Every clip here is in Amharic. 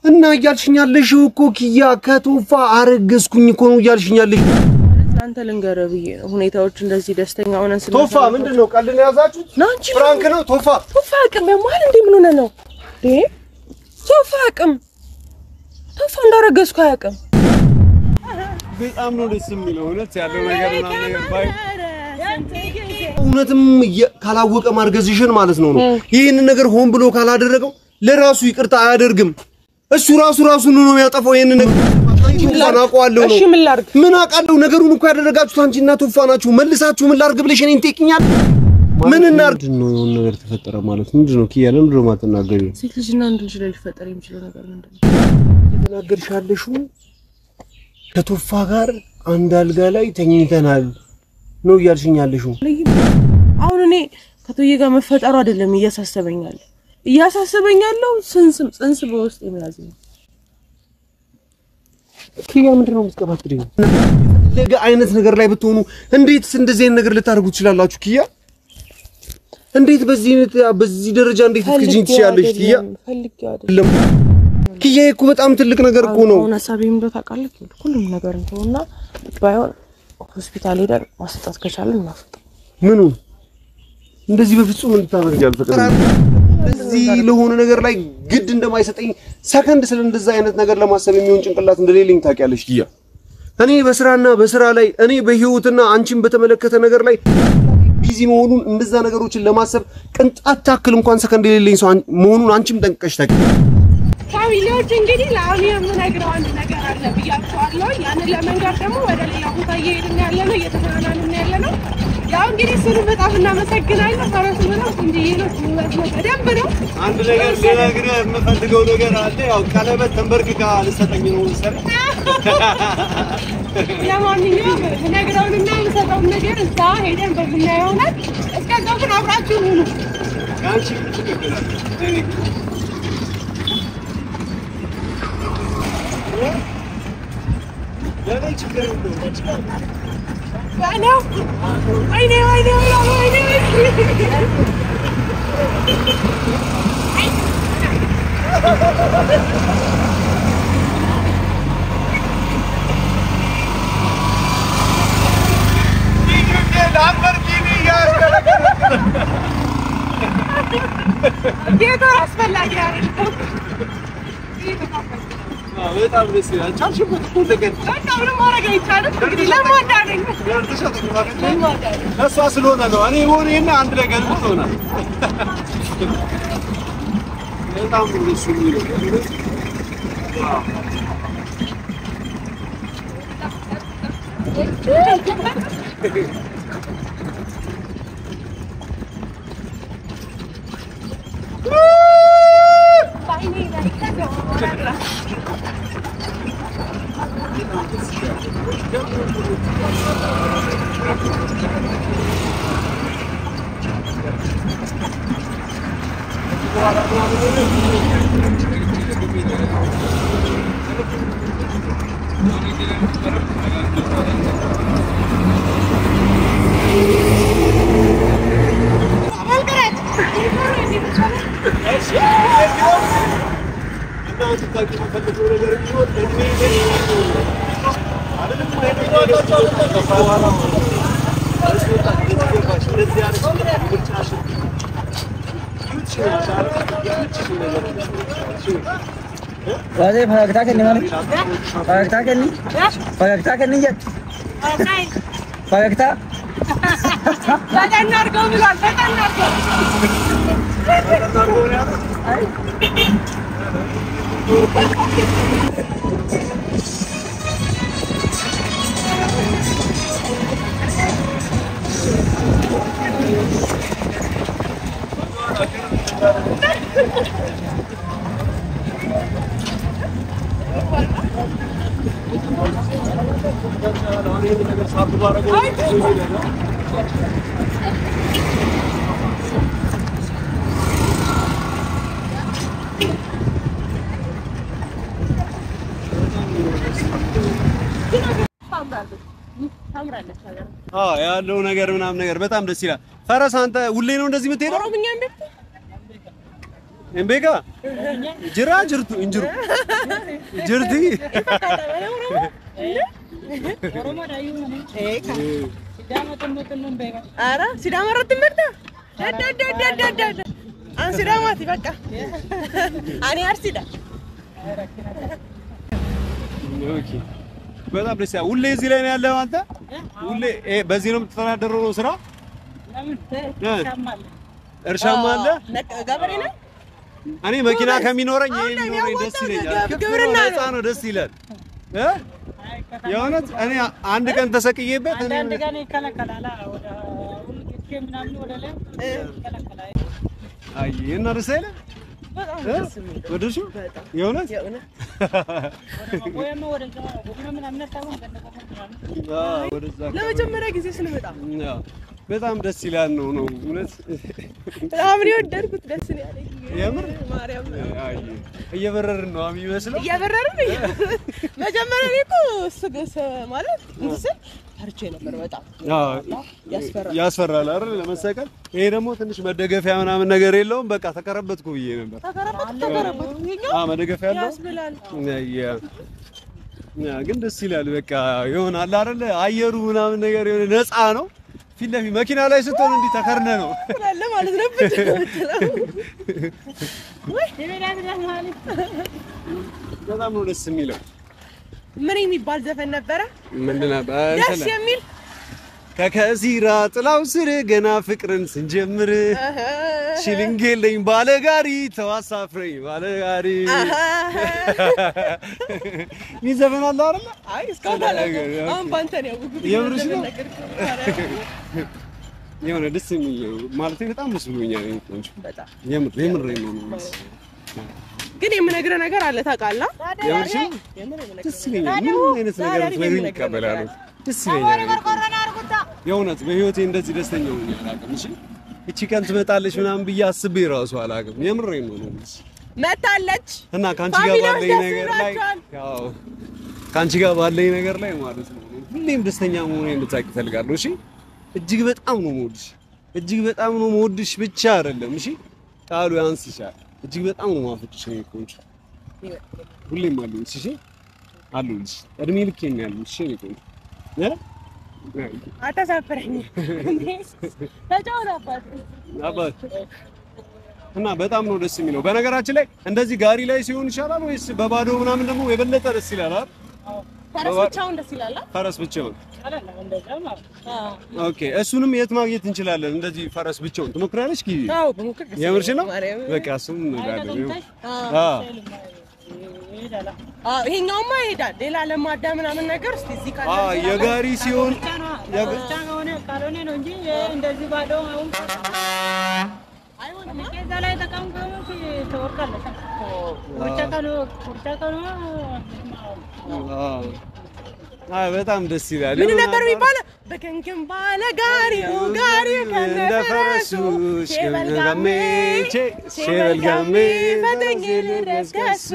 እና ያልሽኛለሽ እኮ ኪያ ከቶፋ አረገዝኩኝ እኮ ነው ያልሽኛለሽ አንተ ልንገርብዬ ሁኔታዎች እንደዚህ ደስተኛ ሆነን ስለሆነ ቶፋ ምንድነው ቀልድ ያዛችሁት ፍራንክ ነው ቶፋ አቅም ያማል እንዴ ምን ሆነ ነው ቶፋ አቅም ቶፋ እንዳረገዝኩ አያቅም በጣም ነው ደስ የሚለው እውነት ያለው ነገርና ነገር ባይ እውነትም ካላወቀ ማርገዝሽን ማለት ነው ይሄን ነገር ሆን ብሎ ካላደረገው ለራሱ ይቅርታ አያደርግም እሱ ራሱ ነው የሚያጠፋው ይሄን ነገር አናውቀዋለሁ ነው እሺ ምን አቃለው ነገሩን እኮ ያደረጋችሁት አንቺና ቶፋ ናችሁ መልሳችሁ ምን ላርግ ብለሽ እኔን ትጠይቂኛል ምን እናርግ ነው የሆነ ነገር ተፈጠረ ማለት ምንድነው ኪያ ለምንድነው ማተናገሪው ሴት ልጅና አንድ ልጅ ላይ ሊፈጠር የሚችለው ነገር ምንድነው የተናገርሻለሽ ከቶፋ ጋር አንድ አልጋ ላይ ተኝተናል ነው ያልሽኛለሽ አሁን እኔ ከቶዬ ጋር መፈጠሩ አይደለም እያሳሰበኛለው ጽንስ በውስጥ የሚያዝ ነው ኪያ ምንድነው መስቀባጥሪው ለጋ አይነት ነገር ላይ ብትሆኑ እንዴት እንደዚህ ነገር ልታርጉ ትችላላችሁ ኪያ እንዴት በዚህ ደረጃ እንዴት ትክጂን ትችያለሽ ኪያ ፈልጊያለሁ ኪያ እኮ በጣም ትልቅ ነገር እኮ ነው አሁን ሐሳቤም እንደው ታውቃለህ ሁሉም ነገር እንተውና ባይሆን ሆስፒታል ሄደን ማስጣት ከቻለን ማስጣት ምኑ እንደዚህ በፍጹም እንድታደርግ ያልፈቀደ እዚህ ለሆነ ነገር ላይ ግድ እንደማይሰጠኝ ሰከንድ ስለ እንደዛ አይነት ነገር ለማሰብ የሚሆን ጭንቅላት እንደሌለኝ ታውቂያለሽ ኪያ እኔ በስራ ላይ እኔ በህይወትና አንቺን በተመለከተ ነገር ላይ ቢዚ መሆኑን እንደዛ ነገሮችን ለማሰብ ቅንጣት ታክል እንኳን ሰከንድ የሌለኝ ሰው መሆኑን አንቺም ጠንቅቀሽ ታውቂያለሽ ፋሚሊዎች እንግዲህ ለአሁን የምነግረው አንድ ነገር አለ ብያችኋለሁ ያንን ለመንገር ደግሞ ወደ ሌላ ቦታ እየሄድን ያለነው እየተዝናናን ያለነው ያው እንግዲህ ስሩ በጣም እናመሰግናለን ፈረሱ ነው እንጂ ይሉት በደንብ ነው አንድ ነገር ልነግርህ የምፈልገው ነገር አለ ያው ቀለበት ተንበርክካ ልሰጠኝ ነው ሰር ለማንኛውም ነግረውንና የምሰጠውን ነገር እዛ ሄደን በዝናየው ይሆናል እስከዛው ግን አብራችሁ ሁኑ አንቺ ትክክለሽ ለኔ ችግር ነው I know. በጣም ደስ ይላል ቻልሽበት እኮ ተገኘ እና ማረጋ ይቻላል እንግዲህ ለማዳነኝ እሷ ስለሆነ ነው እኔ ሆነና አንድ ነገር ልትሆና በጣም ደስ ይላል Wajib fagakta kenni mali? Fagakta kenni? Fagakta kenni jet? Fagakta? Badan nargo bilan, badan nargo. ያለው ነገር ምናምን ነገር በጣም ደስ ይላል ፈረስ አንተ ሁሌ ነው እንደዚህ የምትሄደው እምቤጋ ጅራ ጅርቱ እንጅሩ ጅርቲ ኦሮሞ ዳዩ ነው ሲዳማ ተመተንም በጋ አራ ሲዳማ ረትምርታ ደደደደደደ አን ሲዳማቲ በቃ አኔ አርሲዳ ኦኬ በጣም ደስ ያለ ሁሌ እዚህ ላይ ነው ያለው አንተ ሁሌ በዚህ ነው የምትተዳደረው ነው ስራ ለምን ሻማል እርሻም አለ ገበሬ ነህ እኔ መኪና ከሚኖረኝ ይሄን ደስ ይለኛል ግብርና ነው ደስ ይላል የሆነት እኔ አንድ ቀን ተሰቅዬበት አንድ ቀን ይከለከላል ወደ ሁሉ ግጭ ምናምን ወደ ላይ ይከለከላል አይ እና ደስ አይለ ወደሱ የሆነት ወይም ወደዛ ምናምን ታውን ገነገ ወደዛ ለመጀመሪያ ጊዜ ስንመጣ በጣም ደስ ይላል ነው እውነት በጣም ነው ወደድኩት ደስ ያለኝ የምር ማርያም አይ እየበረርን ነው የሚመስለው እየበረርን መጀመሪያ እኮ ስገሰ ማለት እንስል ታርቼ ነበር በጣም ያስፈራል አይደል ለመሰቀል ይሄ ደግሞ ትንሽ መደገፊያ ምናምን ነገር የለውም በቃ ተከረበትኩ ብዬ ነበር ተከረበትኩ መደገፊያ ያለው ያስብላል ያ ግን ደስ ይላል በቃ ይሆናል አይደል አየሩ ምናምን ነገር የሆነ ነፃ ነው ፊት ለፊት መኪና ላይ ስትሆን እንዲህ ተከርነ ነው አለ ማለት ነው ወይ ደረጃ ማለት በጣም ነው ደስ የሚለው ምን የሚባል ዘፈን ነበረ ምንድን ነበር ደስ የሚል ከከዚራ ጥላው ስር ገና ፍቅርን ስንጀምር ሽልንጌለኝ ባለጋሪ ተዋሳፍረኝ ባለጋሪ ይዘፈናል አይደል አይ እስካሁን አሁን ባንተ ነው የምርሽ ነው የሆነ ደስ የሚል ማለት በጣም ደስ ብሎኛል በጣም የምር ነው ግን የምነግርህ ነገር አለ ታውቃለህ የምርሽ ደስ ይለኛል ምን አይነት ነገር ነው ይቀበላል ደስ ይለኛል የእውነት በህይወቴ እንደዚህ ደስተኛ ሆኜ አላውቅም እሺ እቺ ቀን ትመጣለች ምናምን ብዬ አስቤ ራሱ አላውቅም የምሬን ነው መጣለች እና ካንቺ ጋር ባለኝ ነገር ላይ ያው ካንቺ ጋር ባለኝ ነገር ላይ ማለት ነው ሁሌም ደስተኛ መሆኔን እንድታውቂ እፈልጋለሁ እሺ እጅግ በጣም ነው የምወድሽ እጅግ በጣም ነው የምወድሽ ብቻ አይደለም እሺ ቃሉ ያንስሻል እጅግ በጣም ነው የማፈቅርሽ ነው ቆንጆ ሁሌም አለሁልሽ እሺ አለሁልሽ እድሜ ልኬን ያለሁልሽ እሺ ቆንጆ አታሳፍረኝ ተጫውተባት አባት እና በጣም ነው ደስ የሚለው በነገራችን ላይ እንደዚህ ጋሪ ላይ ሲሆን ይሻላል ወይስ በባዶ ምናምን ደግሞ የበለጠ ደስ ይላል አይደል ፈረስ ብቻውን ደስ ይላል ፈረስ ብቻውን አይደለም እንደዛ ማለት ኦኬ እሱንም የት ማግኘት እንችላለን እንደዚህ ፈረስ ብቻውን ትሞክራለሽ ኪ አዎ በሙከራ የምርሽ ነው በቃ እሱም እንላለን ይሄኛውማ ይሄዳል ሌላ ለማዳ ምናምን ነገር እስቲ እዚህ ካለ የጋሪ ሲሆን ብቻ ካልሆነ ነው እንጂ እንደዚህ ባዶ አሁን አይሆንም ከዛ ላይ ተቀምጠው ተወርቃለሽ ቁርጫ ካሉ በጣም ደስ ይላል ምን ነበር የሚባለው በከንከም ባለ ጋሪው ከነፈረሱ ሸበልጋሜ ፈተኝ ልረስከሱ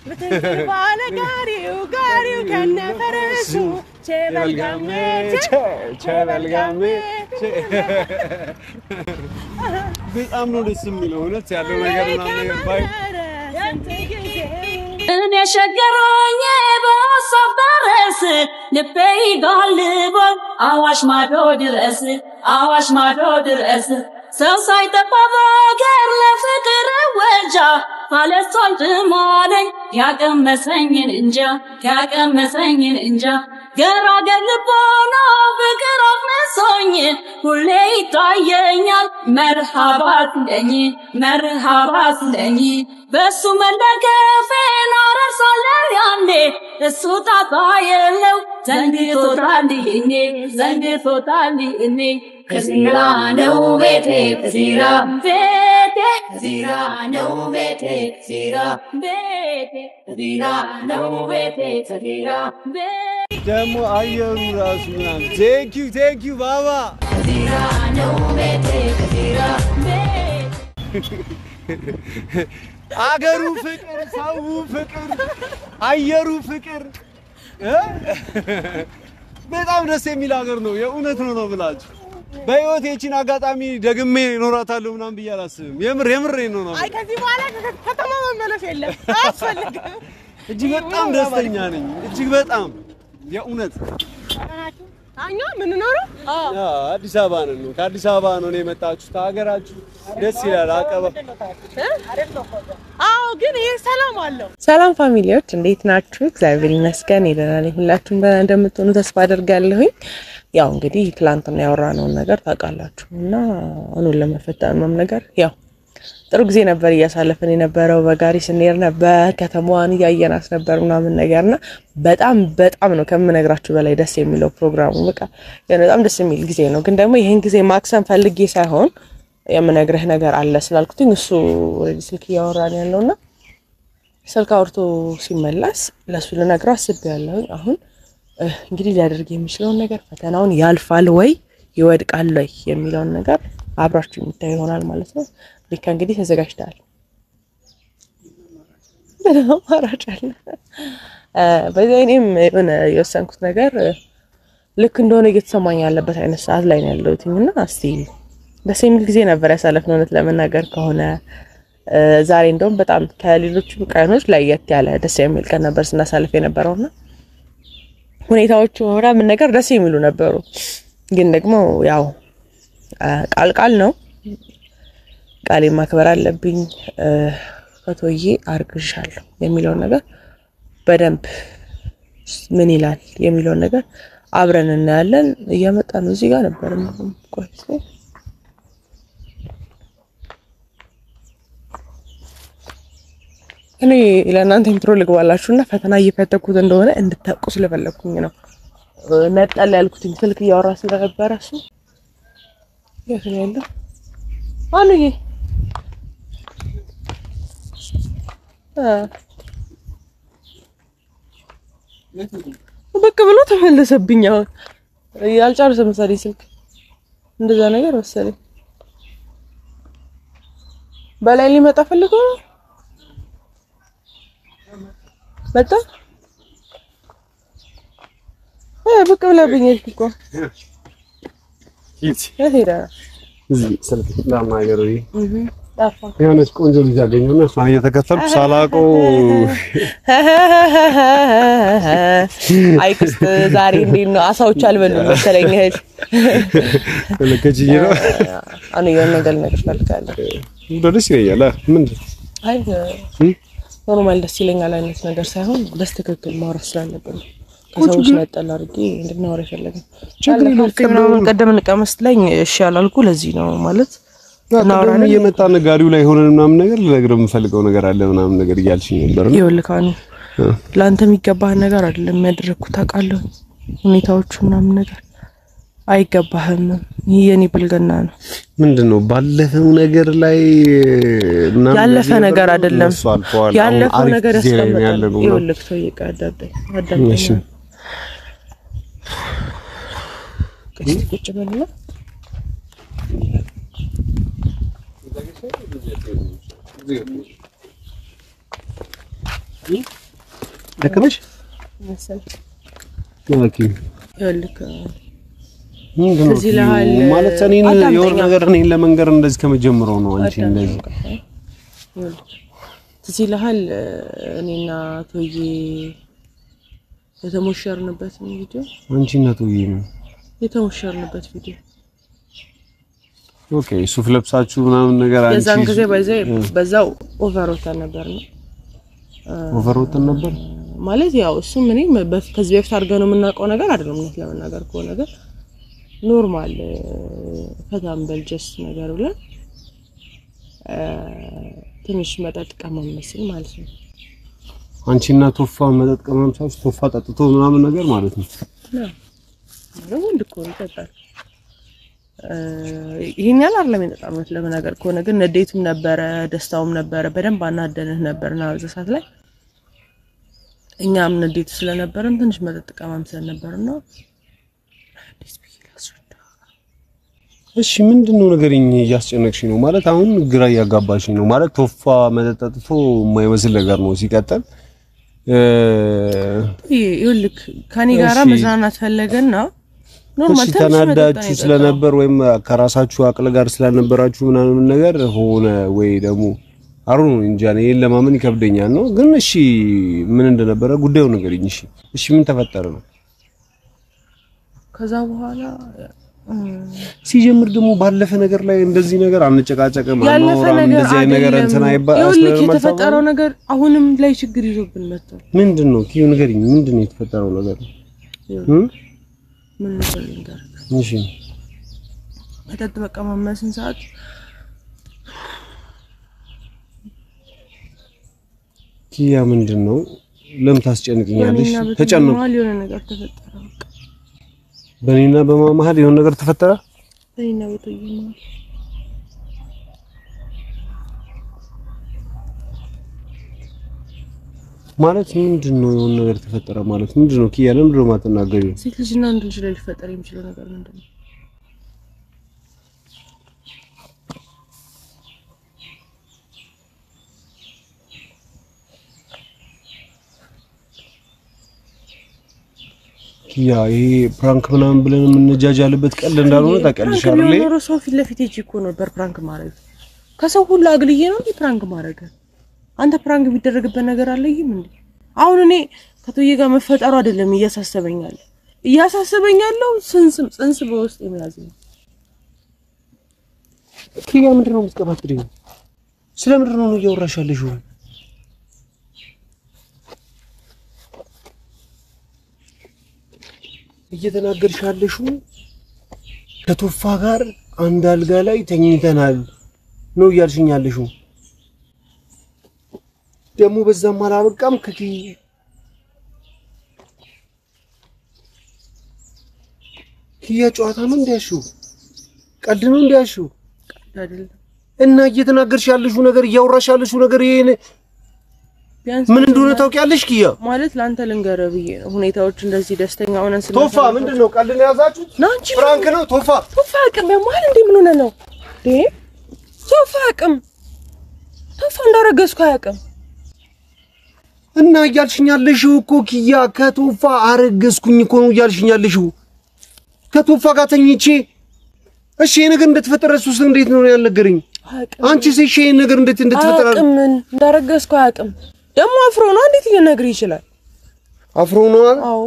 በከንከም ባለ ጋሪው ከነፈረሱ ሸበልጋሜ በጣም ነው ደስ የሚለው እውነት ያለው ነገር ምናምን ባይ እኔ ሸገሮኝ በሀሳብ በረስ ልቤ ይጋልባል አዋሽ ማዶ ድረስ ሰው ሳይጠፋ በአገር ለፍቅር ወጃ አለሷል ጥማለኝ ያቀመሰኝን እንጃ ገራገር ልቦና ፍቅር አፍነሶኝ ሁሌ ይታየኛል መርሃባ ስለኝ በሱ መለከፌን አረሳለሁ ያኔ እሱ ጣጣ የለው ዘንግቶታል እኔ ከዚራ ነው ቤቴ ደግሞ አየሩ ራሱ ምናምን ቴንክ ዩ ባባ አገሩ ፍቅር ሰው ፍቅር አየሩ ፍቅር በጣም ደስ የሚል ሀገር ነው የእውነት ነው ብላችሁ በህይወት የቺን አጋጣሚ ደግሜ ኖራታለሁ ምናምን ብዬ አላስብም። የምሬ ነው። አይ ከዚህ በኋላ ከተማ መመለስ የለም አስፈልግም። እጅግ በጣም ደስተኛ ነኝ። እጅግ በጣም የእውነት አኛ ምን ነው አዲስ አበባ ነው። ከአዲስ አበባ ነው የመጣችሁት። ሀገራችሁ ደስ ይላል። አቀባ አዎ፣ ግን ይሄ ሰላም አለው። ሰላም ፋሚሊዎች እንዴት ናችሁ? እግዚአብሔር ይመስገን ደህና ነኝ። ሁላችሁም እንደምትሆኑ ተስፋ አደርጋለሁኝ። ያው እንግዲህ ትላንትና ያወራነውን ነገር ታውቃላችሁና አሁን ለመፈታነው ነገር ያው ጥሩ ጊዜ ነበር እያሳለፈን የነበረው። በጋሪ ስንሄድ ነበር፣ ከተማዋን ያየናት ነበር ምናምን ነገርና በጣም ነው ከምነግራችሁ በላይ ደስ የሚለው ፕሮግራሙ። በቃ በጣም ደስ የሚል ጊዜ ነው። ግን ደግሞ ይሄን ጊዜ ማክሰም ፈልጌ ሳይሆን የምነግርህ ነገር አለ ስላልኩኝ እሱ ስልክ ያወራን ያለውና ስልክ አውርቶ ሲመለስ ለሱ ልነግረው አስቤያለሁ። አሁን እንግዲህ ሊያደርግ የሚችለው ነገር ፈተናውን ያልፋል ወይ ይወድቃል ወይ የሚለው ነገር አብራችሁ የምታዩ ይሆናል ማለት ነው። ልክ እንግዲህ ተዘጋጅተሃል። በጣም አራጫለ በዛይኔም የሆነ የወሰንኩት ነገር ልክ እንደሆነ እየተሰማኝ ያለበት አይነት ሰዓት ላይ ነው ያለሁትና እስቲ ደስ የሚል ጊዜ ነበር ያሳለፍነው። እውነት ለመናገር ከሆነ ዛሬ እንደውም በጣም ከሌሎቹ ቀኖች ለየት ያለ ደስ የሚል ቀን ነበር ስናሳልፍ የነበረውና ሁኔታዎቹ ምናምን ነገር ደስ የሚሉ ነበሩ። ግን ደግሞ ያው ቃል ነው ቃሌ ማክበር አለብኝ። ፈቶዬ አርግሻለሁ የሚለው ነገር በደንብ ምን ይላል የሚለው ነገር አብረን እናያለን። እያመጣ ነው እዚህ ጋር ነበር ቆይቶ እኔ ለእናንተ ኢንትሮ ልግባላችሁና ፈተና እየፈተኩት እንደሆነ እንድታውቁ ስለፈለኩኝ ነው ነጠል ያልኩት። ስልክ እያወራ ስለነበረ እሱ ያለው አንዬ በቃ ብሎ ተመለሰብኝ። አሁን ያልጨረሰ መሰለኝ ስልክ እንደዛ ነገር መሰለኝ። በላይ ሊመጣ ፈልጎ መጣ በቃ ብለብኝ እኮ ሄዳ እዚህ ስልክ ለማገሩ የሆነች ቆንጆ ልጅ አገኘሁና እሷን እየተከተልኩ ሳላውቀው አይክስት ዛሬ እንዴት ነው አሳዎች አልበሉም መሰለኝ። ለከጂ ነው አሁን የሆነ ነገር ፈልጋለሁ። ደስ ይለኛል። ምን አይ ኖርማል ደስ ይለኛል አይነት ነገር ሳይሆን በስተክክል ማውራት ስላለብን ከሰዎች ነጠል አድርጌ እንድናወራ ይፈልጋል። ችግር የለውም። ቀደም እንቀመስለኝ እሺ አላልኩ። ለዚህ ነው ማለት ናውራን እየመጣ ነጋሪው ላይ ሆነን ምናምን ነገር ለነገር የምፈልገው ነገር አለ ምናምን ነገር እያልሽኝ ነበር ነው። ይወልካኑ ላንተ የሚገባህ ነገር አይደለም ያደረኩት ታውቃለህ። ሁኔታዎቹ ምናምን ነገር አይገባህም። የኔ ብልግና ነው። ምንድነው ባለፈው ነገር ላይ ምናምን ያለፈ ነገር አይደለም። ያለፈው ነገር ያስቀምጣል። ይወልክ ሰው ይቀዳደኝ አዳምጠኝ። ቁጭ በልና ለከመሽ መሰል ኦኬ ይወልክ እዚህ ለሃል ማለት እኔን የሆነ ነገር እኔን ለመንገር እንደዚህ ከመጀመሪያው ነው አንቺ እንደዚህ እዚህ ለሃል እኔና ቶዬ የተሞሸርንበት ቪዲዮ አንቺና ቶዬ ነው የተሞሸርንበት ቪዲዮ። ኦኬ ሱፍ ለብሳችሁ ምናምን ነገር አንቺ የዛን ጊዜ በዛው ኦቨርኦተን ነበር ነው ኦቨርኦተን ነበር ማለት ያው እሱ ምን ከዚህ በፊት አድርገን ነው የምናውቀው ነገር አይደለም። ነው ለመናገር ከሆነ ነገር ኖርማል ፈታም በልጀስ ነገር ብለን ትንሽ መጠጥ ቀመመስል ማለት ነው። አንቺና ቶፋ መጠጥ ቀመምሳችሁ ቶፋ ጠጥቶ ምናምን ነገር ማለት ነው። ነው ወንድ እኮ ይጠጣል። ይሄን ያህል አይደለም የጠጣነው ለመናገር ከሆነ ግን ንዴቱም ነበረ ደስታውም ነበረ። በደንብ አናደንህ ነበርና በዛ ሰዓት ላይ እኛም ንዴቱ ስለነበረን ትንሽ መጠጥ ቀመምሰን ነበርና እሺ ምንድነው ነገርኝ እያስጨነቅሽኝ ነው ማለት አሁን ግራ ያጋባሽኝ ነው ማለት ቶፋ መጠጥ ጠጥቶ የማይመስል ነገር ነው። ሲቀጥል ይልክ ከኔ ጋራ መዝናናት ፈለገና ኖርማል ተናዳችሁ ስለነበር ወይም ከራሳችሁ አቅል ጋር ስለነበራችሁ ምናምን ነገር ሆነ ወይ ደግሞ አሩን እንጃ እኔ ለማመን ይከብደኛል ነው ግን እሺ ምን እንደነበረ ጉዳዩ ነገርኝ እሺ ምን ተፈጠረ ነው ከዛ በኋላ ሲጀምር ደግሞ ባለፈ ነገር ላይ እንደዚህ ነገር አንጨቃጨቅም አናወራም እንደዚህ አይነት ነገር እንትና ይኸውልህ የተፈጠረው ነገር አሁንም ላይ ችግር ይዞብን መጥቷል ምንድነው ኪዩ ነገርኝ ምንድነው የተፈጠረው ነገር ምን ነገር እሺ መጠጥ በቃ ማመስን ሰዓት ኪያ ምንድነው ለምን ታስጨንቅኛለሽ ተጨነቁ የሆነ ነገር ተፈጠረ በኔና በማማህል የሆነ ነገር ተፈጠረ በኔና በቶይማ ማለት ምንድነው የሆነ ነገር ተፈጠረ ማለት ምንድነው ኪያ ለምንድነው ማተናገሪው ሴት ልጅና አንድ ልጅ ላይ ሊፈጠር የሚችለው ነገር ምንድነው ኪያ ይሄ ፕራንክ ምናምን ብለን የምንጃጃልበት ቀል እንዳልሆነ ታውቂያለሽ አይደል ኖሮ ሰው ፊት ለፊት እኮ ነበር ፕራንክ ማድረግ ከሰው ሁሉ አግልዬ ነው ፕራንክ ማድረግ አንተ ፕራንክ ቢደረግበት ነገር አለይም እንዴ አሁን እኔ ከቶዬ ጋር መፈጠሩ አይደለም እያሳሰበኛለው ጽንስ በውስጥ የሚያዝ ነው ኪያ ምንድነው የምትቀባጥሪው ስለምንድነው ነው እያወራሻለሽው እየተናገርሻለሽ ከቶፋ ጋር አንድ አልጋ ላይ ተኝተናል ነው ያልሽኛለሽ ደሞ በዛም አላበቃም ኪያ ጨዋታ ነው እንዲያሽው ቀልድ ነው እንዲያሽው አይደለም እና እየተናገርሻለሽ ነገር እያወራሻለሽ ነገር ይሄን ምን እንደሆነ ታውቂያለሽ ኪያ ማለት ላንተ ልንገርህ ብዬ ነው ሁኔታዎች እንደዚህ ደስተኛ ሆነን ቶፋ ምንድነው ቀልድ ነው ያዛችሁት ፍራንክ ነው ቶፋ አቅም ያማል እንዴ ምን ሆነ ነው ቶፋ አቅም ቶፋ እንዳረገዝኩ አያቅም እና እያልሽኛለሽው እኮ ኪያ ከቶፋ አረገዝኩኝ እኮ ነው እያልሽኛለሽው ከቶፋ ጋር ተኝቼ እሺ ይሄ ነገር እንደተፈጠረ እሱስ እንዴት ነው ያልነገረኝ አንቺ እሺ ይሄ ነገር እንዴት እንደተፈጠረ አቅም እንዳረገዝኩ አያቅም ደሞ አፍሮ ነው እንዴት ሊነግር ይችላል አፍሮ ነው አዎ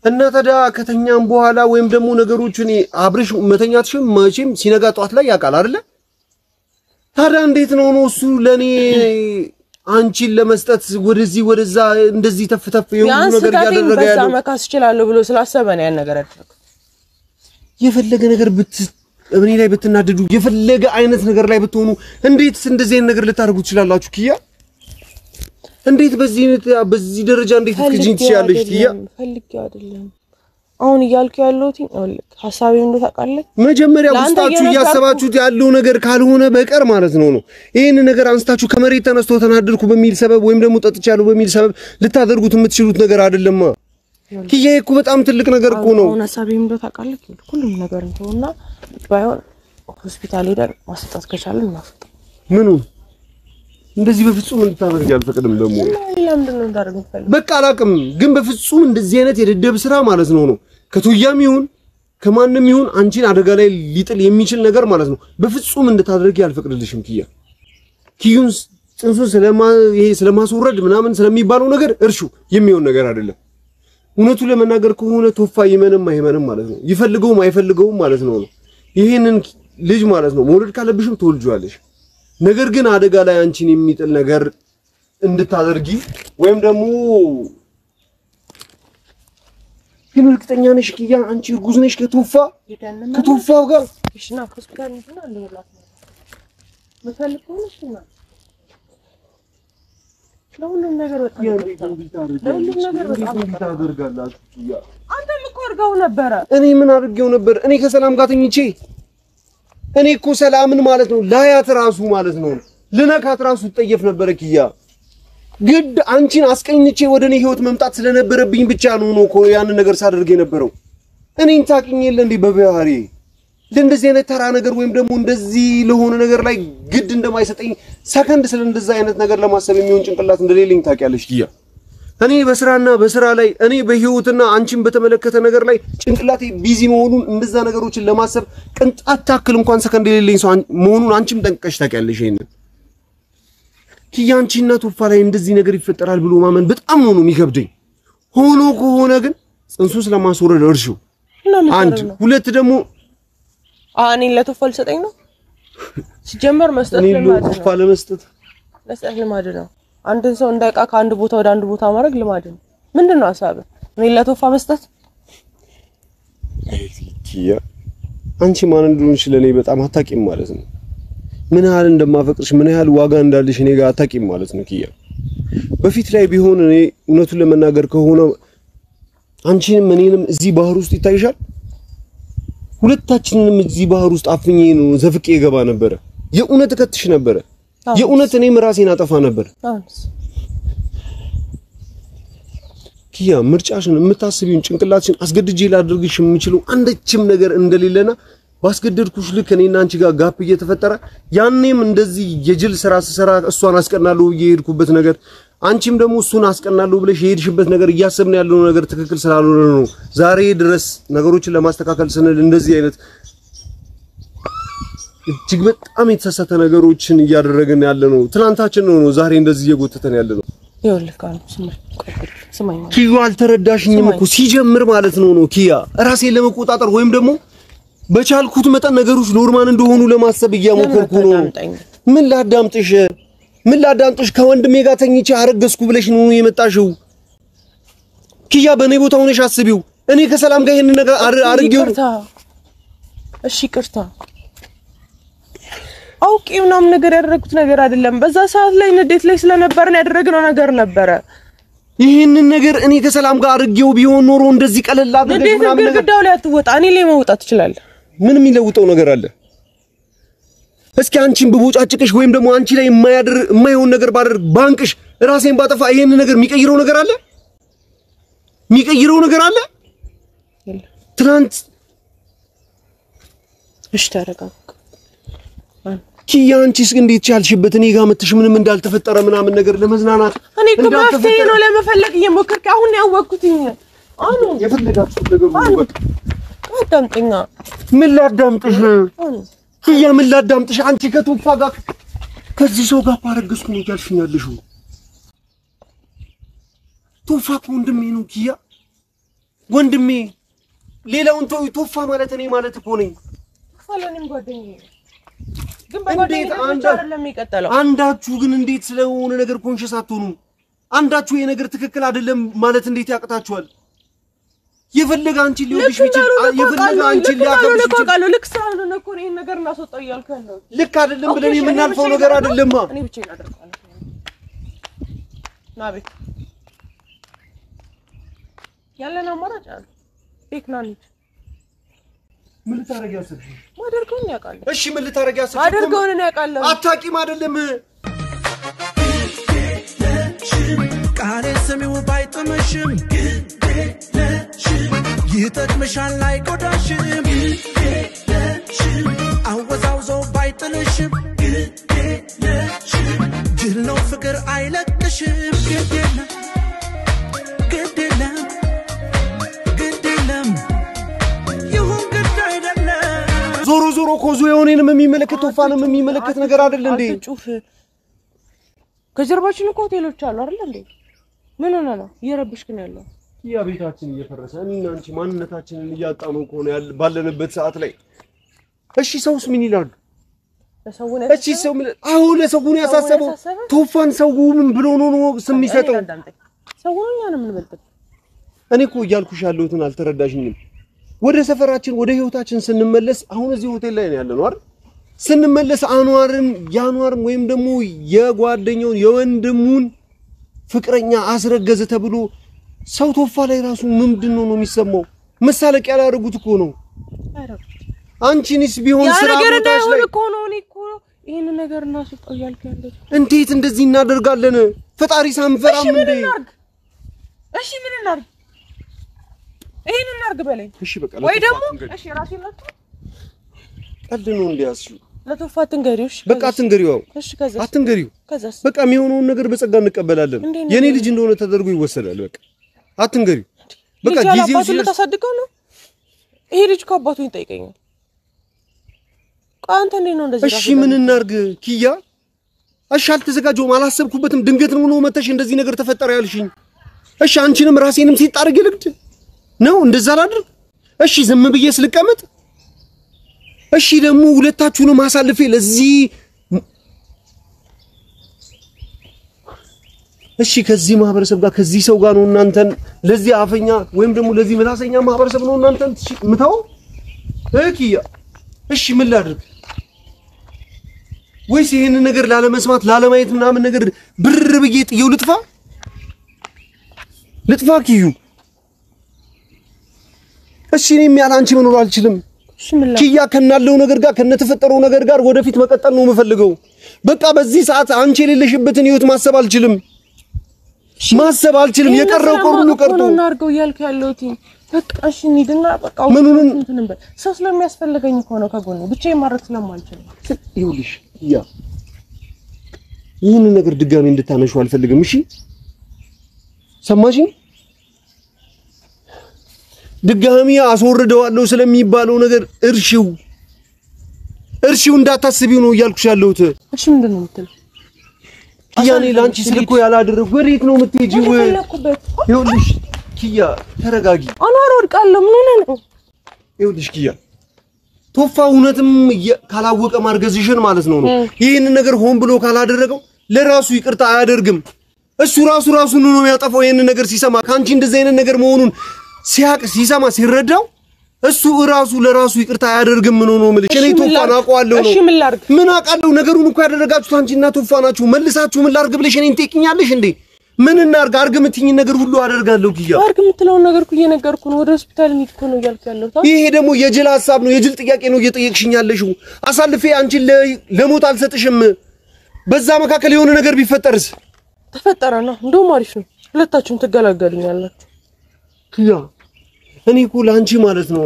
እና ታዲያ ከተኛም በኋላ ወይም ደግሞ ነገሮችን አብርሽ መተኛትሽም መቼም ሲነጋ ጧት ላይ ያውቃል አይደለ ታዲያ እንዴት ነው እሱ ለኔ አንቺን ለመስጠት ወደዚህ ወደዛ እንደዚህ ተፍተፍ የሆነ ነገር ያደረገ ያለው በዛ መካስ ይችላል ብሎ ስላሰበ ነው ያን ነገር አደረገ የፈለገ ነገር እኔ ላይ ብትናደዱ የፈለገ አይነት ነገር ላይ ብትሆኑ እንዴት እንደዚህ አይነት ነገር ልታደርጉ ትችላላችሁ ኪያ እንዴት በዚህ ደረጃ እንዴት ትክጂን ትችያለሽ ኪያ ፈልጌው አይደለም አሁን እያልኩ ያለሁት ሐሳቤው እንደ ታውቃለህ መጀመሪያ ውስጣችሁ ያሰባችሁት ያለው ነገር ካልሆነ በቀር ማለት ነው ይሄን ነገር አንስታችሁ ከመሬት ተነስቶ ተናደርኩ በሚል ሰበብ ወይም ደግሞ ጠጥቻለሁ በሚል ሰበብ ልታደርጉት የምትችሉት ነገር አይደለም ኪያ እኮ በጣም ትልቅ ነገር እኮ ነው አሁን ሐሳቤው እንደ ታውቃለህ ሁሉም ነገር ነውና ባይሆን ሆስፒታል ሄደን ማስጣት ከቻለን ማስጣት ምኑ እንደዚህ በፍጹም እንድታደርግ ያልፈቀደም ደግሞ ለምንድነው እንዳደረገው በቃ አላቅም ግን በፍጹም እንደዚህ አይነት የደደብ ስራ ማለት ነው ከቶያም ይሁን ከማንንም ይሁን አንቺን አደጋ ላይ ሊጥል የሚችል ነገር ማለት ነው በፍጹም እንድታደርግ ያልፈቀደልሽም ኪዩን ጽንሱን ስለማስወረድ ምናምን ስለሚባለው ነገር እርሹ የሚሆን ነገር አይደለም እውነቱ ለመናገር ከሆነ ቶፋ ይመንም አይመንም ማለት ነው ይፈልገውም አይፈልገውም ማለት ነው ይሄንን ልጅ ማለት ነው መውለድ ካለብሽም ትወልጂዋለሽ ነገር ግን አደጋ ላይ አንቺን የሚጥል ነገር እንድታደርጊ ወይም ደግሞ ግን እርግጠኛ ነሽ ኪያ አንቺ እርጉዝ ነሽ ከቶፋው ጋር እሺና ሆስፒታል እንትና እንደውላት ነው መፈልከው ነሽና ለሁሉም ነገር በጣም ታደርጋላችሁ ኪያ አንተም እኮ አድርገው ነበር እኔ ምን አድርጌው ነበር እኔ ከሰላም ጋር ተኝቼ እኔ እኮ ሰላምን ማለት ነው ላያት ራሱ ማለት ነው ልነካት ራሱ ተጠየፍ ነበር ኪያ ግድ አንቺን አስቀኝቼ ወደኔ ህይወት መምጣት ስለነበረብኝ ብቻ ነው እኮ ያን ነገር ሳደርግ የነበረው እኔን ታቂኝ የለ እንዴ በባህሪ ለእንደዚህ አይነት ተራ ነገር ወይም ደግሞ እንደዚህ ለሆነ ነገር ላይ ግድ እንደማይሰጠኝ ሰከንድ ስለ እንደዛ አይነት ነገር ለማሰብ የሚሆን ጭንቅላት እንደሌለኝ ታውቂያለሽ ኪያ እኔ በስራ ላይ እኔ በህይወትና አንቺን በተመለከተ ነገር ላይ ጭንቅላቴ ቢዚ መሆኑን እንደዛ ነገሮችን ለማሰብ ቅንጣት ታክል እንኳን ሰከንድ የሌለኝ ሰው መሆኑን አንቺም ጠንቅቀሽ ታውቂያለሽ። ይሄንን ኪያንቺና ቶፋ ላይ እንደዚህ ነገር ይፈጠራል ብሎ ማመን በጣም ነው የሚከብደኝ። ሆኖ ከሆነ ግን ጽንሱን ስለማስወረድ እርሺው አንድ ሁለት ደግሞ እኔ ለቶፋ ልሰጠኝ ነው ሲጀመር መስጠት ልማድ ነው። አንድን ሰው እንዳይቃ ከአንድ ቦታ ወደ አንድ ቦታ ማድረግ ልማድ ነው። ምንድነው ሐሳብ? እኔ ለቶፋ መስጠት ኪያ አንቺ ማን እንደሆንሽ ለኔ በጣም አታውቂም ማለት ነው። ምን ያህል እንደማፈቅርሽ ምን ያህል ዋጋ እንዳለሽ እኔ ጋር አታውቂም ማለት ነው ኪያ። በፊት ላይ ቢሆን እኔ እውነቱን ለመናገር ከሆነ አንቺንም እኔንም እዚህ ባህር ውስጥ ይታይሻል። ሁለታችንንም እዚህ ባህር ውስጥ አፍኜ ነው ዘፍቄ ገባ ነበር። የእውነት ከተሽ ነበር። የእውነት እኔም ራሴን አጠፋ ነበር። ኪያ ምርጫሽን የምታስቢውን ጭንቅላትሽን አስገድጄ ላድርግሽ የምችለው አንድችም ነገር እንደሌለና ባስገደድኩሽ ልክ እኔና አንቺ ጋር ጋፕ እየተፈጠረ ያኔም እንደዚህ የጅል ስራ ስሰራ እሷን አስቀናለሁ እየሄድኩበት ነገር አንቺም ደግሞ እሱን አስቀናለሁ ብለሽ የሄድሽበት ነገር እያሰብን ያለው ነገር ትክክል ስላልሆነ ነው ዛሬ ድረስ ነገሮችን ለማስተካከል ስንል እንደዚህ አይነት እጅግ በጣም የተሳሳተ ነገሮችን እያደረግን ያለ ነው። ትናንታችን ነው ዛሬ እንደዚህ እየጎተተን ያለ ነው። ይወልካል ስማኝ ኪያ አልተረዳሽኝም እኮ ሲጀምር ማለት ነው ኪያ ራሴን ለመቆጣጠር ወይም ደግሞ በቻልኩት መጠን ነገሮች ኖርማል እንደሆኑ ለማሰብ እያሞከርኩ ነው። ምን ላዳምጥሽ ከወንድሜ ጋር ተኝቼ አረገዝኩ ብለሽ ነው የመጣሽው? ኪያ በኔ ቦታ ሆነሽ አስቢው። እኔ ከሰላም ጋር ይሄን ነገር አርጌው እሺ ይቅርታ አውቄው ምናምን ነገር ያደረኩት ነገር አይደለም። በዛ ሰዓት ላይ ንዴት ላይ ስለነበርን ያደረግነው ነገር ነበረ። ይሄንን ነገር እኔ ከሰላም ጋር አርጌው ቢሆን ኖሮ እንደዚህ ቀለል አድርገሽ ምናምን ነገር ግዳው ላይ አትወጣ እኔ ላይ መውጣት ይችላል። ምን የሚለውጠው ነገር አለ? እስኪ አንቺን በቦጫጭቅሽ ወይም ደግሞ አንቺ ላይ የማይሆን ነገር ባደርግ ባንቅሽ ራሴን ባጠፋ ይሄን ነገር የሚቀይረው ነገር አለ? ትናንት እሺ ተረጋጋ ኪያ አንቺስ እንዴት ቻልሽበት? እኔ ጋር መጥተሽ ምንም እንዳልተፈጠረ ምናምን ነገር ለመዝናናት እኔ ከመፍትሄ ነው ለመፈለግ እየሞከርኩ አሁን ያወቅኩትኝ አሁን የፈለጋችሁት ነገር ሁሉ በቃ አዳምጠኛ ምን ላዳምጥሽ ኪያ ምን ላዳምጥሽ? አንቺ ከቶፋ ጋር ከዚህ ሰው ጋር ባረገዝኩ ነው ያልሽኛለሽ። ቶፋ ወንድሜ ነው ኪያ ወንድሜ። ሌላውን ቶፋ ማለት እኔ ማለት እኮ ነኝ። ፈለንም ጓደኛዬ ግን በጓደኛዬ አይደለም የሚቀጥለው። አንዳችሁ ግን እንዴት ስለሆነ ነገር ኮንሽስ አትሆኑ? አንዳችሁ ይሄ ነገር ትክክል አይደለም ማለት እንዴት ያቅታችኋል? የፈለገ አንቺ ሊወድሽ ይችላል የፈለገ አንቺ ሊያከብሽ ይችላል። ልክ ሳይሆን እኮ ይሄን ነገር እናስወጣው እያልከኝ ነው። ልክ አይደለም ብለን የምናልፈው ነገር አይደለም። እኔ ብቻዬን አደርጋለሁ። ናቤት ያለና አማራጭ አለ። ቤክናኒት ምን ልታረጊ ያሰብሽ? ማደርገውን ያውቃል። እሺ ምን ልታረጊ ያሰብሽ? ማደርገውን ያውቃል። አታቂም አይደለም? ቃሌ ሰሚው ባይጥምሽም ይጠቅምሻል አይጎዳሽም። አወዛውዞ ባይጥልሽም ጅል ነው ፍቅር አይለቅሽም። ግድ የለም ይሁን ግድ አይደለም። ዞሮ ኮዙ የሆነንም የሚመለከት ቶፋንም የሚመለከት ነገር አይደል እንዴ? ጩፍ ከጀርባችን እኮ ሆቴሎች አሉ አይደል እንዴ? ምን ሆነ ነው እየረብሽክ ነው ያለው? ያ ቤታችን እየፈረሰ እኔና አንቺ ማንነታችንን እያጣነው ከሆነ ባለንበት ሰዓት ላይ እሺ ሰውስ ምን ይላል? እሺ ሰው ምን አሁን ለሰው ነው ያሳሰበው? ቶፋን ሰው ምን ብሎ ነው ስም ይሰጠው? ሰው ነው ያንን ምን በልጥ እኔ እኮ እያልኩሽ ያለሁትን አልተረዳሽኝም። ወደ ሰፈራችን ወደ ህይወታችን ስንመለስ አሁን እዚህ ሆቴል ላይ ነው ያለነው አይደል? ስንመለስ ያኗርም ወይም ደግሞ የጓደኛውን የወንድሙን ፍቅረኛ አስረገዘ ተብሎ ሰው ቶፋ ላይ ራሱ ምንድነው ነው የሚሰማው? መሳለቅ ያላረጉት እኮ ነው። አንቺንስ ቢሆን ስራ ቦታሽ ላይ እኮ ነው እኮ ይሄን ነገር እናስወጣው ያልከ ያለው እንዴት እንደዚህ እናደርጋለን? ፈጣሪ ሳንፈራም እንዴ? እሺ ምን እናርግ? ይሄን እናርግ በለኝ። እሺ በቃ ወይ ደግሞ እሺ ራሴን ለጥቶ ቀልድ ነው እንዲያስዩ ለቶፋ አትንገሪው በቃ አትንገሪው እሺ ከዛ አትንገሪው ከዛስ በቃ የሚሆነውን ነገር በጸጋ እንቀበላለን የኔ ልጅ እንደሆነ ተደርጎ ይወሰዳል በቃ አትንገሪው በቃ ጊዜው ሲል ተሳድቀው ነው ይሄ ልጅ ከአባቱ ይጠይቀኛል አንተ እንዴ ነው እንደዚህ እሺ ምን እናርግ ኪያ እሺ አልተዘጋጀውም አላሰብኩበትም ድንገት ነው መተሽ እንደዚህ ነገር ተፈጠረ ያልሽኝ እሺ አንቺንም ራሴንም ሲጣርግ ልግድ ነው እንደዛ ላድርግ እሺ ዝም ብዬ ስልቀመጥ እሺ ደግሞ ሁለታችሁንም ማሳልፌ ለዚህ እሺ ከዚህ ማህበረሰብ ጋር ከዚህ ሰው ጋር ነው እናንተን ለዚህ አፈኛ ወይም ደግሞ ለዚህ ምላሰኛ ማህበረሰብ ነው እናንተን ምታው ኪያ እሺ ምን ላድርግ ወይስ ይሄን ነገር ላለመስማት ላለማየት ምናምን ነገር ብር ብዬ ጥየው ልጥፋ ኪዩ እሺ እኔም ያለ አንቺ መኖር አልችልም ኪያ ከናለው ነገር ጋር ከነተፈጠረው ነገር ጋር ወደፊት መቀጠል ነው የምፈልገው በቃ በዚህ ሰዓት አንቺ የሌለሽበትን ህይወት ማሰብ አልችልም የቀረው ሁሉ ቀርቶ ነው አርገው ያልኩ ያለውት በቃ እሺ እንሂድና በቃ እንትን እንበል ሰው ስለሚያስፈልገኝ እኮ ነው ከጎኔ ብቻዬን ማድረግ ስለማልችል ይኸውልሽ ያ ይህን ነገር ድጋሚ እንድታነሹ አልፈልግም እሺ ሰማሽኝ ድጋሚ አስወርደዋለሁ ስለሚባለው ነገር እርሺው እንዳታስቢው ነው እያልኩሽ ያለሁት እሺ ምንድነው የምትለው ያኔ ላንቺ ስልኮ ያላደረኩ ወሬት ነው የምትሄጂው ይኸውልሽ ኪያ ተረጋጊ አኗር ወድቃለሁ ምን ነው ይኸውልሽ ኪያ ቶፋ እውነትም ካላወቀ ማርገዝሽን ማለት ነው ይሄን ነገር ሆን ብሎ ካላደረገው ለራሱ ይቅርታ አያደርግም እሱ ራሱ ነው የሚያጠፋው ይሄን ነገር ሲሰማ ካንቺ እንደዚህ አይነት ነገር መሆኑን ሲሰማ ሲረዳው እሱ ለራሱ ይቅርታ አያደርግም ነው ማለት እኔ ቶፋን አውቀዋለሁ ነው እሺ ምን ላርግ ምን አውቃለሁ ነገሩን እኮ ያደረጋችሁት አንቺና ቶፋ ናችሁ መልሳችሁ ምን ላርግ ብለሽ እኔን ትጠይቂኛለሽ እንዴ ምን እናርግ አርግ የምትይኝ ነገር ሁሉ አደርጋለሁ ኪያ አርግ የምትለው ነገር እኮ እየነገርኩ ነው ወደ ሆስፒታል እንሂድ እኮ ነው እያልኩ ያለሁት ይሄ ደግሞ የጅል ሐሳብ ነው የጅል ጥያቄ ነው እየጠየቅሽኝ ያለሽው አሳልፌ አንቺን ለሞት አልሰጥሽም በዛ መካከል የሆነ ነገር ቢፈጠርስ ተፈጠረ ነው እንደውም አሪፍ ነው ሁለታችሁም ትገላገሉኛላችሁ ኪያ እኔ እኮ ላንቺ ማለት ነው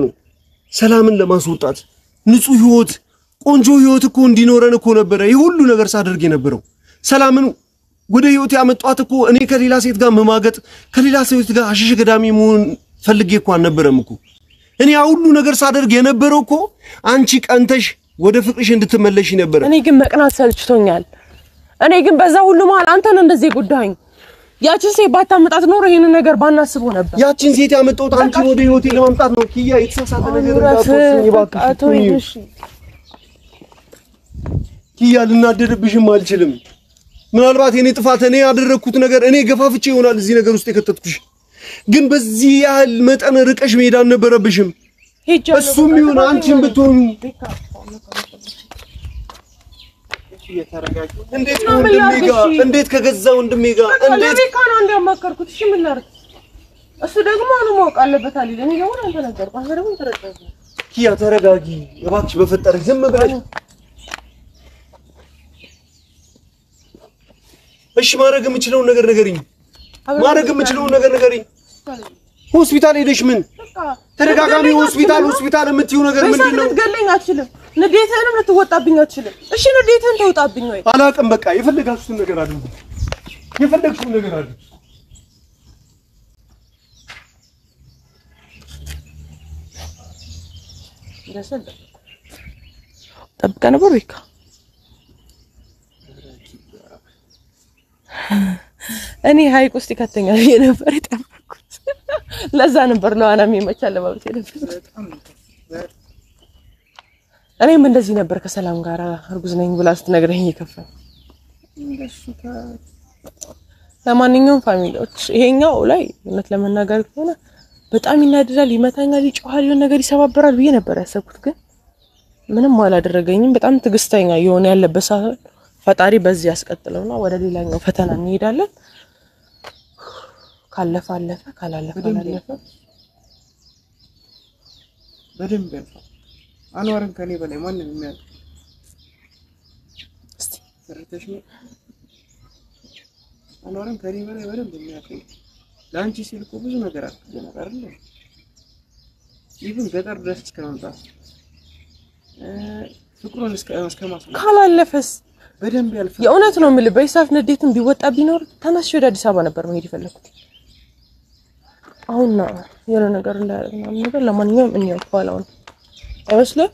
ሰላምን ለማስወጣት ንጹህ ህይወት ቆንጆ ህይወት እኮ እንዲኖረን እኮ ነበር ይሄ ሁሉ ነገር ሳደርግ የነበረው ሰላምን ወደ ህይወት ያመጣት እኮ እኔ ከሌላ ሴት ጋር መማገጥ ከሌላ ሴት ጋር አሽሽ ገዳሚ መሆን ፈልጌ እኮ አልነበረም እኮ እኔ ሁሉ ነገር ሳደርግ የነበረው እኮ አንቺ ቀንተሽ ወደ ፍቅርሽ እንድትመለሽ ነበር እኔ ግን መቅናት ሰልችቶኛል እኔ ግን በዛ ሁሉ መሃል አንተን እንደዚህ ጉዳይ ያቺን ሴት ባታመጣት ኖር ይሄን ነገር ባናስበው ነበር ያቺን ሴት ያመጣሁት አንቺን ወደ ህይወቴ ለማምጣት ነው ኪያ የተሳሳተ ነገር እንዳትወስኝ ባክሽ ኪያ ልናደድብሽም አልችልም ምናልባት የኔ ጥፋት እኔ ያደረኩት ነገር እኔ ገፋፍቼ ይሆናል እዚህ ነገር ውስጥ የከተትኩሽ ግን በዚህ ያህል መጠን ርቀሽ መሄድ አልነበረብሽም እሱም ይሁን አንቺም ብትሆኑ እንዴት ከገዛ ወንድሜ ጋር እንዴት ካና እንደማከርኩት እሺ ምን ላድርግ እሱ ደግሞ አሁን ማወቅ አለበት አይደል እኔ ደግሞ አንተ ነገርኩ አንተ ደግሞ ተረጋጊ ኪያ ተረጋጊ እባክሽ በፈጠረሽ ዝም ብለሽ እሺ ማድረግ የምችለውን ነገር ንገሪኝ ሆስፒታል ሄደሽ ምን ተረጋጋሚ ሆስፒታል የምትይው ነገር ምንድነው ልትገለኝ አትችልም ንዴትህንም ልትወጣብኝ አትችልም እሺ ንዴትህን ተውጣብኝ ወይ አላቅም በቃ የፈለጋችሁትን ነገር አድርጉ ደሰለ ጠብቀህ ነበር ወይካ እኔ ሀይቅ ውስጥ ይከተኛል የነበር የጠበቅኩት ለዛ ነበር ለዋና የሚመቻል ማለት ነበር እኔም እንደዚህ ነበር ከሰላም ጋር እርጉዝ ነኝ ብላ ስትነግረኝ ይከፋል ለማንኛውም ፋሚሊዎች ይሄኛው ላይ እውነት ለመናገር ከሆነ በጣም ይናደዳል ይመታኛል ይጮሃል የሆነ ነገር ይሰባበራል ብዬ ነበር ያሰብኩት ግን ምንም አላደረገኝም በጣም ትግስተኛ የሆነ ያለበት ሰዓት ፈጣሪ በዚህ ያስቀጥለውና ወደ ሌላኛው ፈተና እንሄዳለን ካለፈ አለፈ ካላለፈ አላለፈ በደንብ አንዋርን ከኔ በላይ ማንንም የሚያውቅ እስቲ ተረተሽ አንዋርን ከኔ በላይ በደንብ የሚያውቅ ላንቺ ሲል እኮ ብዙ ነገር አድርገናል አይደል ይሁን ገጠር ድረስ እስከመምጣት ፍቅሩን እስከ ማስመ ካላለፈስ በደንብ ያልፋል። የእውነት ነው የምልህ በይሳፍ ንዴትም ቢወጣ ቢኖር ተነስቼ ወደ አዲስ አበባ ነበር መሄድ የፈለኩት። አሁን የሆነ ነገር እንዳያደርግ ነው ነገር ለማንኛውም እኛው ኋላውን አይመስልም